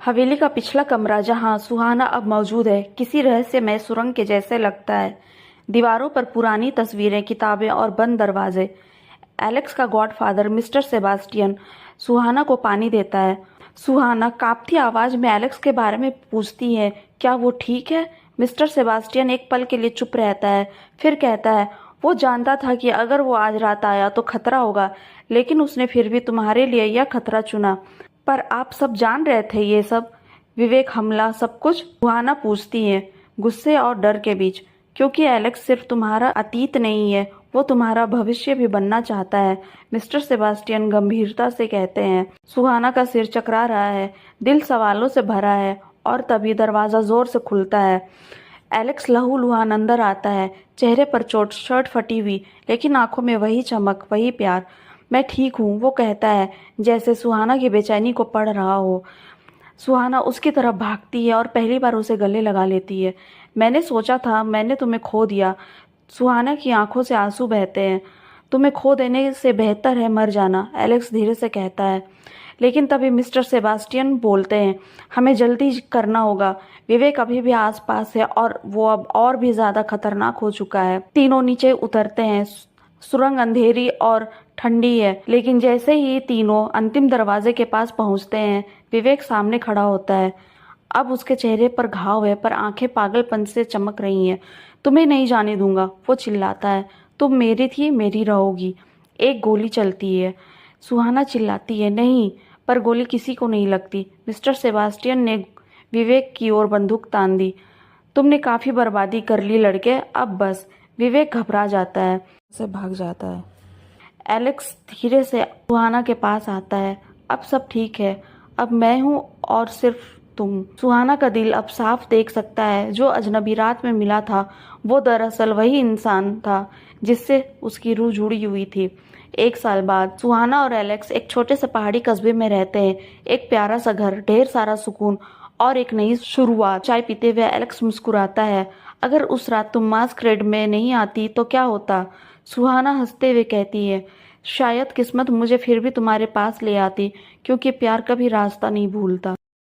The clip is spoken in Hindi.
हवेली का पिछला कमरा जहां सुहाना अब मौजूद है किसी रहस्यमय सुरंग के जैसे लगता है। दीवारों पर पुरानी तस्वीरें, किताबें और बंद दरवाजे। एलेक्स का गॉडफादर मिस्टर सेबास्टियन सुहाना को पानी देता है। सुहाना कांपती आवाज में एलेक्स के बारे में पूछती है, क्या वो ठीक है? मिस्टर सेबास्टियन एक पल के लिए चुप रहता है, फिर कहता है, वो जानता था कि अगर वो आज रात आया तो खतरा होगा, लेकिन उसने फिर भी तुम्हारे लिए यह खतरा चुना। पर आप सब जान रहे थे ये सब? विवेक, हमला, सब कुछ? सुहाना पूछती है, गुस्से और डर के बीच। क्योंकि एलेक्स सिर्फ तुम्हारा अतीत नहीं है, वो तुम्हारा भविष्य भी बनना चाहता है, मिस्टर सेबास्टियन गंभीरता से कहते हैं। सुहाना का सिर चकरा रहा है, दिल सवालों से भरा है, और तभी दरवाजा जोर से खुलता है। एलेक्स लहूलुहान अंदर आता है, चेहरे पर चोट, शर्ट फटी हुई, लेकिन आंखों में वही चमक, वही प्यार। मैं ठीक हूँ, वो कहता है, जैसे सुहाना की बेचैनी को पढ़ रहा हो। सुहाना उसकी तरफ भागती है और पहली बार उसे गले लगा लेती है। मैंने सोचा था मैंने तुम्हें खो दिया। सुहाना की आंखों से आंसू बहते हैं। तुम्हें खो देने से बेहतर है मर जाना, एलेक्स धीरे से कहता है। लेकिन तभी मिस्टर सेबास्टियन बोलते हैं, हमें जल्दी करना होगा। विवेक अभी भी आसपास है और वो अब और भी ज्यादा खतरनाक हो चुका है। तीनों नीचे उतरते हैं। सुरंग अंधेरी और ठंडी है, लेकिन जैसे ही तीनों अंतिम दरवाजे के पास पहुंचते हैं, विवेक सामने खड़ा होता है। अब उसके चेहरे पर घाव है, पर आंखें पागलपन से चमक रही हैं। तुम्हें नहीं जाने दूंगा, वो चिल्लाता है। तुम मेरी थी, मेरी रहोगी। एक गोली चलती है। सुहाना चिल्लाती है, नहीं, पर गोली किसी को नहीं लगती। मिस्टर सेबास्टियन ने विवेक की ओर बंदूक तान दी। तुमने काफी बर्बादी कर ली लड़के, अब बस। विवेक घबरा जाता है, से भाग जाता है। एलेक्स धीरे से सुहाना के पास आता है। अब सब ठीक है, अब मैं हूँ और सिर्फ तुम। सुहाना का दिल अब साफ देख सकता है, जो अजनबी रात में मिला था वो दरअसल वही इंसान था जिससे उसकी रूह जुड़ी हुई थी। 1 साल बाद सुहाना और एलेक्स एक छोटे से पहाड़ी कस्बे में रहते हैं। एक प्यारा सा घर, ढेर सारा सुकून और एक नई शुरुआत। चाय पीते हुए एलेक्स मुस्कुराता है, अगर उस रात तुम मास्करेड में नहीं आती तो क्या होता? सुहाना हंसते हुए कहती है, शायद किस्मत मुझे फिर भी तुम्हारे पास ले आती, क्योंकि प्यार कभी रास्ता नहीं भूलता।